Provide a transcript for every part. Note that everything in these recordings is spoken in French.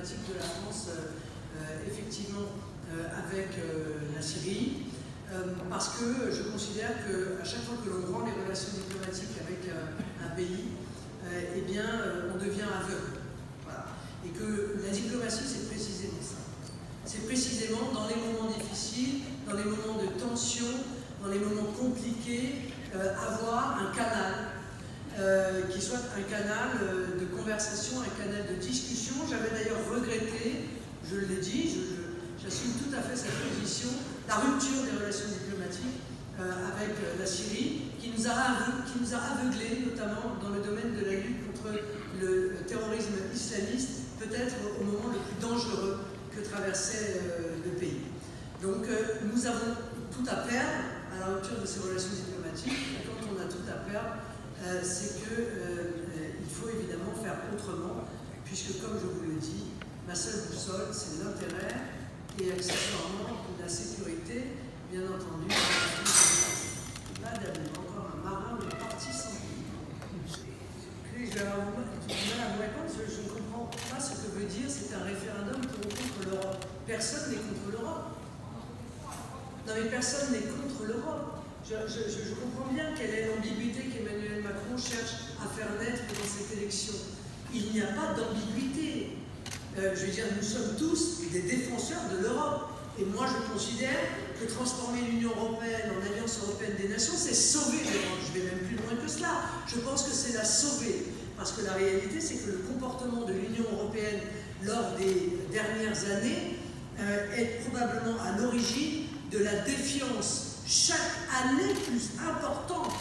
diplomatique de la France, effectivement, avec la Syrie, parce que je considère qu'à chaque fois que l'on rend les relations diplomatiques avec un pays, eh bien, on devient aveugle. Voilà. Et que la diplomatie, c'est précisément ça. C'est précisément dans les moments difficiles, dans les moments de tension, dans les moments compliqués, avoir un canal qui soit un canal de conversation, un canal de discussion. J'avais d'ailleurs regretté, je l'ai dit, j'assume tout à fait cette position, la rupture des relations diplomatiques avec la Syrie, qui nous a aveuglés, notamment dans le domaine de la lutte contre le terrorisme islamiste, peut-être au moment le plus dangereux que traversait le pays. Donc nous avons tout à perdre à la rupture de ces relations diplomatiques. Et quand on a tout à perdre, c'est qu'il faut évidemment faire autrement, puisque comme je vous le dis, ma seule boussole, c'est l'intérêt et accessoirement la sécurité, bien entendu. Madame, encore un marin de parti sans vie. Je vais avoir du mal à vous répondre, je ne comprends pas ce que veut dire c'est un référendum pour ou contre l'Europe. Personne n'est contre l'Europe. Non mais personne n'est contre l'Europe. Je comprends bien quelle est l'ambiguïté qu'Emmanuel Macron cherche à faire naître dans cette élection. Il n'y a pas d'ambiguïté. Je veux dire, nous sommes tous des défenseurs de l'Europe. Et moi, je considère que transformer l'Union européenne en Alliance européenne des nations, c'est sauver l'Europe. Je vais même plus loin que cela. Je pense que c'est la sauver. Parce que la réalité, c'est que le comportement de l'Union européenne lors des dernières années est probablement à l'origine de la défiance chaque année plus importante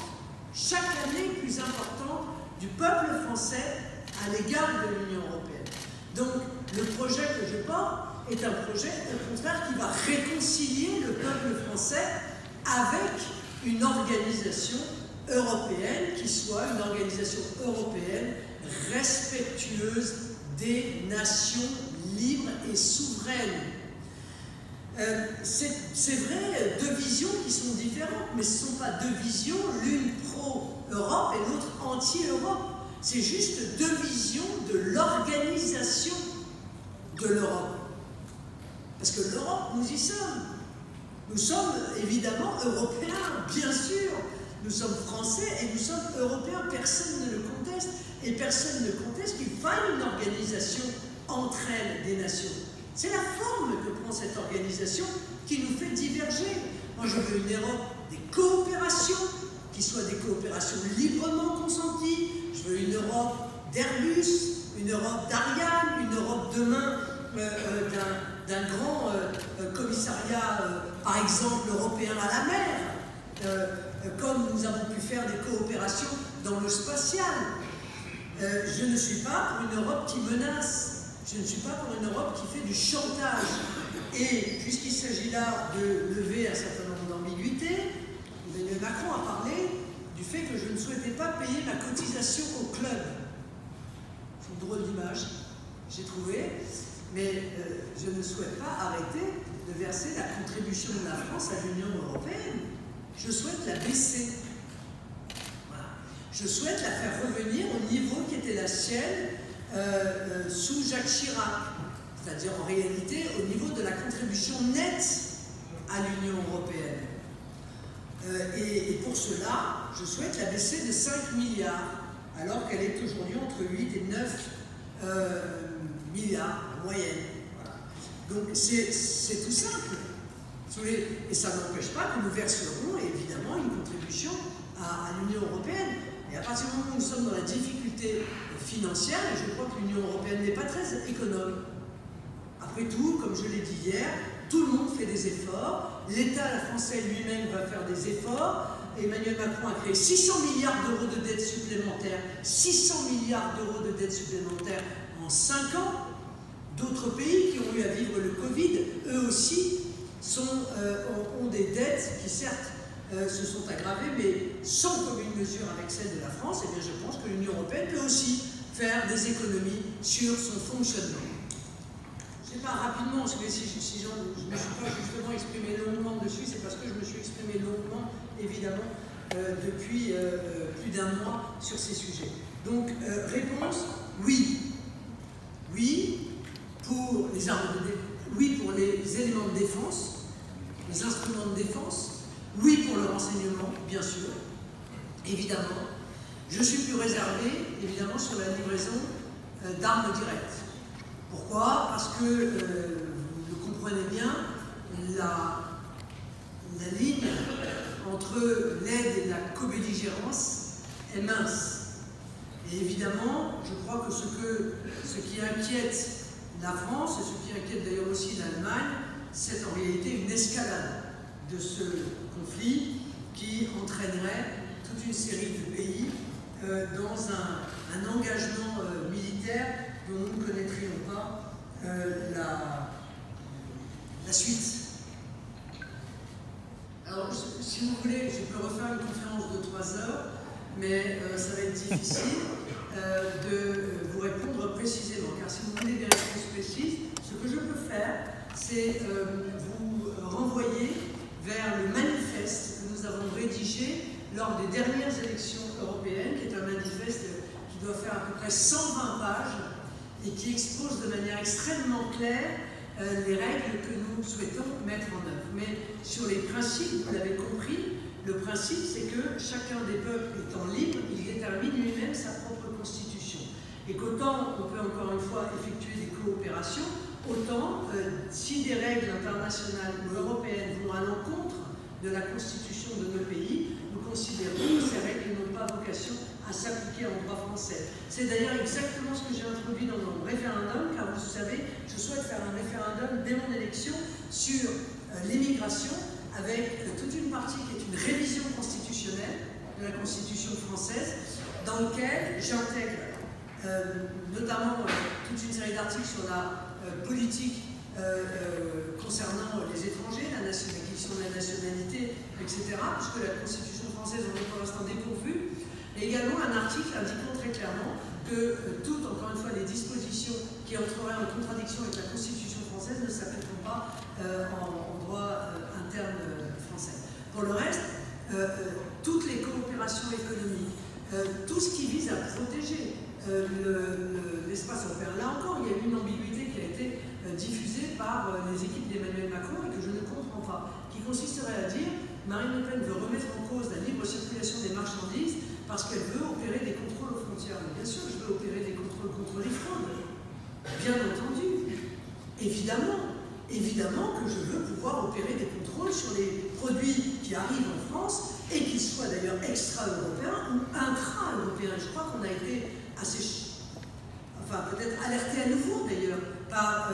du peuple français à l'égard de l'Union européenne. Donc, le projet que je porte est un projet, au contraire, qui va réconcilier le peuple français avec une organisation européenne qui soit une organisation européenne respectueuse des nations libres et souveraines. C'est vrai, deux visions qui sont différentes, mais ce ne sont pas deux visions, l'une pro-Europe et l'autre anti-Europe. C'est juste deux visions de l'organisation de l'Europe. Parce que l'Europe, nous y sommes. Nous sommes évidemment européens, bien sûr. Nous sommes français et nous sommes européens. Personne ne le conteste. Et personne ne conteste qu'il faille une organisation entre elles des nations. C'est la forme que prend cette organisation qui nous fait diverger. Moi, je veux une Europe des coopérations, qui soient des coopérations librement consenties. Je veux une Europe d'Airbus, une Europe d'Ariane, une Europe demain d'un grand commissariat, par exemple, européen à la mer, comme nous avons pu faire des coopérations dans le spatial. Je ne suis pas pour une Europe qui menace. Je ne suis pas pour une Europe qui fait du chantage. Et puisqu'il s'agit là de lever un certain nombre d'ambiguïtés, Emmanuel Macron a parlé du fait que je ne souhaitais pas payer ma cotisation au club. C'est une drôle d'image, j'ai trouvé, mais je ne souhaite pas arrêter de verser la contribution de la France à l'Union européenne. Je souhaite la baisser. Voilà. Je souhaite la faire revenir au niveau qui était la sienne sous Jacques Chirac, c'est-à-dire en réalité au niveau de la contribution nette à l'Union européenne. Et pour cela, je souhaite la baisser de 5 milliards, alors qu'elle est aujourd'hui entre 8 et 9 milliards en moyenne. Voilà. Donc c'est tout simple. Et ça n'empêche pas que nous verserons évidemment une contribution à l'Union européenne. Et à partir du moment où nous sommes dans la difficulté financière, et je crois que l'Union européenne n'est pas très économe. Après tout, comme je l'ai dit hier, tout le monde fait des efforts. L'État français lui-même va faire des efforts. Emmanuel Macron a créé 600 milliards d'euros de dettes supplémentaires. 600 milliards d'euros de dettes supplémentaires en 5 ans. D'autres pays qui ont eu à vivre le Covid, eux aussi, ont des dettes qui certes se sont aggravées, mais sans commune mesure avec celle de la France. Et bien je pense que l'Union européenne peut aussi faire des économies sur son fonctionnement. Je ne sais pas rapidement, parce que si je ne me suis pas justement exprimé longuement dessus, c'est parce que je me suis exprimé longuement, évidemment, depuis plus d'un mois sur ces sujets. Donc, réponse, oui. Oui, pour les armes oui pour les éléments de défense, les instruments de défense, oui pour le renseignement, bien sûr, évidemment. Je suis plus réservé, évidemment, sur la livraison d'armes directes. Pourquoi? Parce que, vous le comprenez bien, la ligne entre l'aide et la co-belligérance est mince. Et évidemment, je crois que ce qui inquiète la France, et ce qui inquiète d'ailleurs aussi l'Allemagne, c'est en réalité une escalade de ce conflit qui entraînerait toute une série de pays dans un engagement militaire dont nous ne connaîtrions pas la suite. Alors, si vous voulez, je peux refaire une conférence de 3 heures, mais ça va être difficile de vous répondre précisément, car si vous voulez des réponses précises, ce que je peux faire, c'est vous renvoyer vers le manifeste que nous avons rédigé lors des dernières élections européennes, qui est un manifeste qui doit faire à peu près 120 pages et qui expose de manière extrêmement claire les règles que nous souhaitons mettre en œuvre. Mais sur les principes, vous l'avez compris, le principe c'est que chacun des peuples étant libre, il détermine lui-même sa propre constitution. Et qu'autant on peut encore une fois effectuer des coopérations, autant si des règles internationales ou européennes vont à l'encontre de la constitution de nos pays, nous considérons que ces règles n'ont pas vocation à s'appliquer en droit français. C'est d'ailleurs exactement ce que j'ai introduit dans mon référendum, car vous savez, je souhaite faire un référendum dès mon élection sur l'immigration, avec toute une partie qui est une révision constitutionnelle de la Constitution française, dans laquelle j'intègre notamment toute une série d'articles sur la politique concernant les étrangers, la question de la nationalité, etc., puisque la Constitution française en est pour l'instant dépourvue, et également un article indiquant très clairement que toutes, encore une fois, les dispositions qui entreraient en contradiction avec la Constitution française ne s'appliqueront pas en droit interne français. Pour le reste, toutes les coopérations économiques, tout ce qui vise à protéger l'espace européen. Là encore, il y a eu une ambiguïté qui a été diffusée par les équipes d'Emmanuel Macron et que je ne comprends pas, qui consisterait à dire Marine Le Pen veut remettre en cause la libre circulation des marchandises parce qu'elle veut opérer des contrôles aux frontières. Mais bien sûr, je veux opérer des contrôles contre les fraudes. Bien entendu. Évidemment que je veux pouvoir opérer des contrôles sur les produits qui arrivent en France et qu'ils soient d'ailleurs extra-européens ou intra-européens. Je crois qu'on a été assez, enfin peut-être alerté à nouveau d'ailleurs par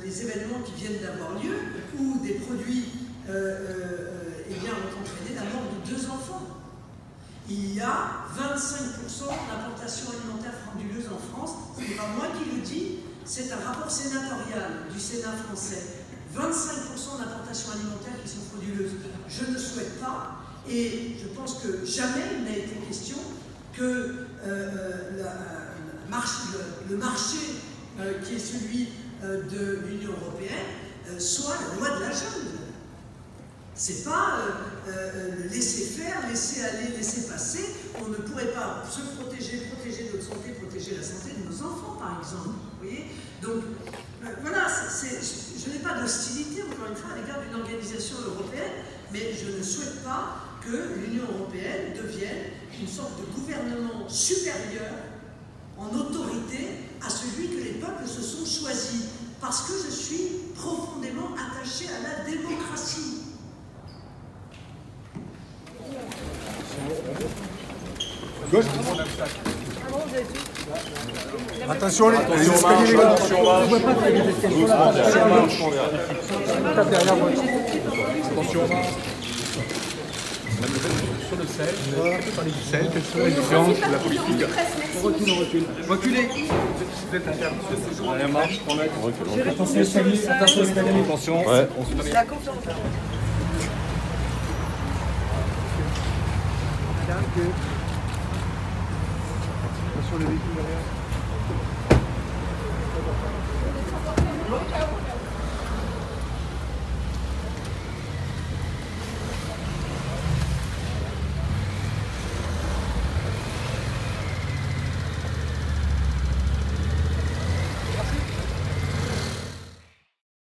les événements qui viennent d'avoir lieu où des produits eh bien, ont entraîné la mort de 2 enfants. Il y a 25% d'importation alimentaire frauduleuse en France. Ce n'est pas moi qui le dis, c'est un rapport sénatorial du Sénat français. 25% d'importations alimentaires qui sont frauduleuses. Je ne souhaite pas, et je pense que jamais il n'a été question que le marché qui est celui de l'Union européenne soit la loi de la jungle. C'est pas le laisser faire, laisser aller, laisser passer. On ne pourrait pas se protéger notre santé, protéger la santé de nos enfants, par exemple. Vous voyez? Donc, voilà, je n'ai pas d'hostilité, encore une fois, à l'égard d'une organisation européenne, mais je ne souhaite pas que l'Union européenne devienne une sorte de gouvernement supérieur en autorité à celui que les peuples se sont choisis, parce que je suis profondément attaché à la démocratie. Gauche. Attention les escaliers, les gars. On ne voit pas très bien les escaliers. Tape derrière moi. Attention. Sur le sel, parler du sel, quelles sont les différences de la politique? On recule. Reculez. Vous êtes interne. Allez, marche, on recule. Attention escalier, attention escalier. Attention. Ouais. La confiance. Sur le véhicule derrière.